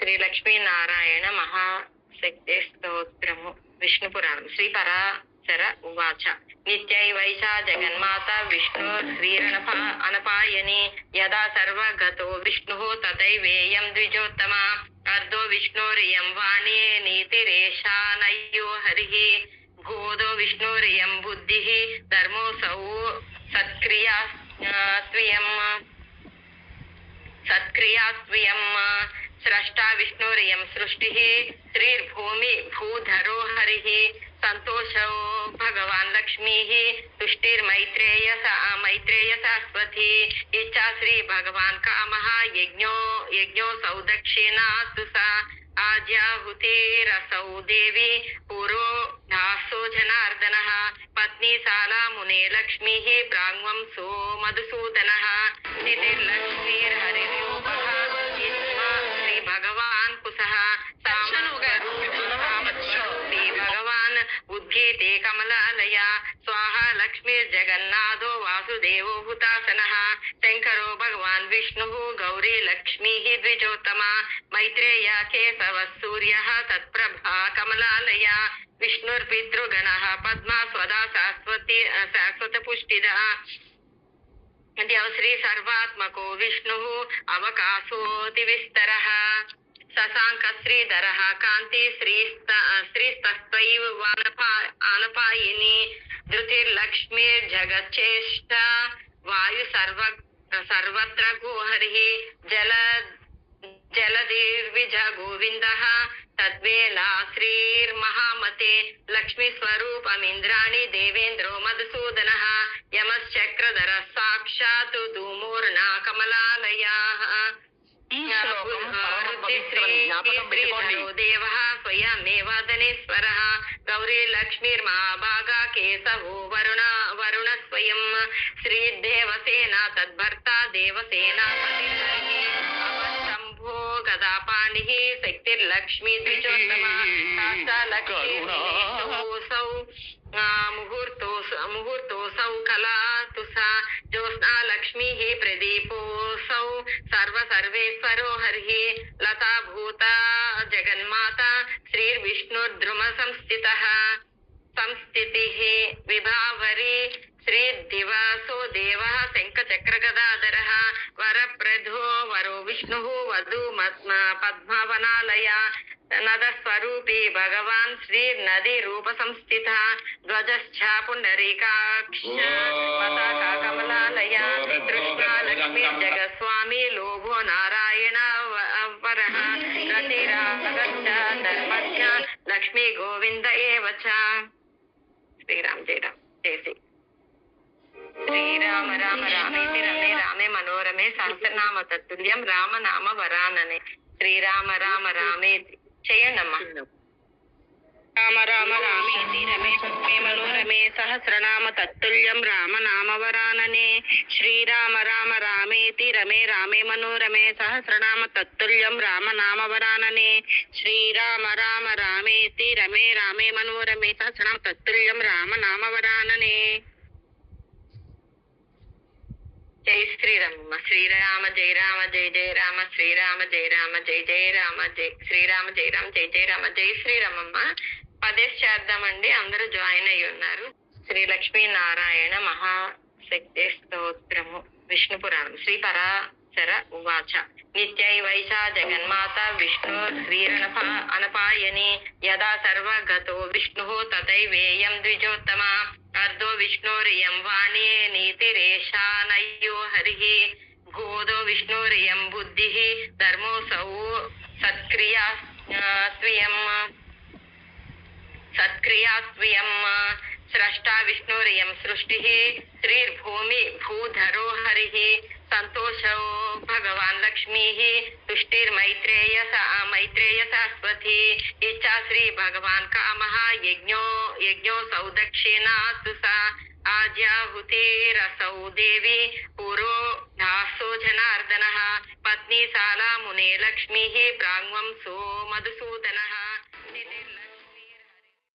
శ్రీ లక్ష్మీనారాయణ మహాశక్తే స్తోత్రము. విష్ణు పురాణం. శ్రీ పరాశర ఉవాచ. నిత్యైవైషా జగన్మాత విష్ణు శ్రీరణప అనపాయని యదా సర్వగతో విష్ణు తథైవేయం ద్విజోత్తమ అర్ధో విష్ణోరియం వాణి నీతిరేషా నయ్యో హరి భూదో విష్ణోరియం బుద్ధి ధర్మోసౌ సత్క్రియా స్వయం స్రష్టా విష్ణురియం సృష్టి శ్రీర్భూమి భూధరో హరి సంతోషో భగవాన్ లక్ష్మీ తుష్టిర్మైత్రేయ సరస్వతి ఇచ్చా శ్రీ భగవాన్ కామః యజ్ఞోసౌ దక్షిణాస్తు స ఆజ్యాహుతిరసౌ దేవి పురో దాసో జనార్దనః పత్ని సాలా మునే లక్ష్మీ ప్రాంగ్వంసో మధుసూదనః నిధిర్లక్ష్మీర్హరిరూపః ఇస్మా శ్రీ భగవాన్ కుశః శ్రీ భగవాన్ ఉద్గీతే కమలాలయ స్వాహ లక్ష్మీర్జగన్నాథో వాసుదేవో హుతాసనః శంకరో భగవాన్ విష్ణు గౌరీ లక్ష్మీ ద్విజోత్తమ మైత్రేయ కేశవ సూర్య తత్ప్రభా కమలాలయ విష్ణుర్పితృగణః పద్మా స్వదా శాశ్వత పుష్టిద శ్రీ సర్వాత్మకో విష్ణు అవకాశోతి విస్తరః శశాంక శ్రీధరః కాంతి శ్రీస్తైవ ఆనపాయిని ధృతిర్లక్ష్మీర్జగచ్చేష్ట వాయు సర్వత్ర గోహరి జలధిర్విజ గోవిందః తద్వేలా శ్రీర్మహామతే లక్ష్మీ స్వరూపమింద్రాణి దేవేంద్రో మధుసూదనః యమశ్చక్రధర సాక్షాత్ ధూమూర్ణా కమలాలయాః దేవః స్వయమేవాదనేశ్వరః గౌరీ లక్ష్మీర్మహాభాగా కేశవో వరుణ స్వయం శ్రీదేవసేన తద్భర్త దేవసేనా అవశంభో గదాపాణిః శక్తిర్లక్ష్మీ ద్విజోత్తమ లక్ష్మీసౌ ముహూర్తోసౌ కళాతుసా జ్యోత్స్నా లక్ష్మీ ప్రదీపోసౌ సర్వేశ్వరో హరి లతా భూత జగన్మాత శ్రీర్విష్ణుర్ద్రుమ సంస్థితి విభావరి శ్రీదివాసో దేవ శంఖచక్రగదాధర వరప్రధో వరో విష్ణు వధూ పద్మవనాలయ నదస్వరూపీ భగవాన్ శ్రీర్నది రూప సంస్థిత ధ్వజశ్చ పుండరీకాక్ష పతాకా కమలాలయ కృష్ణా లక్ష్మీర్జగస్వామి లోభో నారాయణ వరః రతిరాగశ్చ ధర్మజ్ఞ లక్ష్మీ గోవింద ఏవ చ. శ్రీరామ్ జయ రామ్ జయ శ్రీ శ్రీరామ రామ రామేతి రమే రామే మనోరమే సహస్రనామ తత్తుల్యం రామ నామ వరాననే. శ్రీరామ రామ రామేతి చేయండమ్మా. రామ రామ రామేతి రమే రమే మనోరమే సహస్రనామ తత్తుల్యం రామ నామ వరాననే. శ్రీరామ రామ రామేతి రమే రామే మనోరమే సహస్రనామ తత్తుల్యం రామ నామ వరాననే. శ్రీరామ రామ రామేతి రమే రామే మనోరమే సహస్రనామ తత్తుల్యం రామ నామ వరాననే. జై శ్రీరామ. శ్రీరామ జయ రామ జయ జయ రామ శ్రీరామ జయ రామ జయ జయ రామ జయ శ్రీరామ జయ రామ జయ జయ రామ జై శ్రీరామమ్మ. పదేసి చేద్దామండి. అందరూ జాయిన్ అయ్యి ఉన్నారు. శ్రీ లక్ష్మీనారాయణ మహాశక్తే స్తోత్రము. విష్ణు పురాణం. శ్రీ పరాశర ఉవాచ. నిత్యైవైషా జగన్మాత విష్ణు శ్రీరణప అనపాయని యదా సర్వగతో విష్ణు తథైవేయం ద్విజోత్తమ అర్ధో విష్ణోరియం వాణి నీతిరేషా నయ్యో హరి భూదో విష్ణోరియం బుద్ధి ధర్మోసౌ సత్క్రియా స్వయం స్రష్టా విష్ణురియం సృష్టి శ్రీర్భూమి భూధరో హరి సంతోషో భగవాన్ లక్ష్మీ తుష్టిర్మైత్రేయ సరస్వతి ఇచ్చా శ్రీ భగవాన్ కామః యజ్ఞోసౌ దక్షిణాస్తు స ఆజ్యాహుతిరసౌ దేవి పురో దాసో జనార్దనః పత్ని సాలా మునే లక్ష్మీ ప్రాంగ్వంసో మధుసూదనః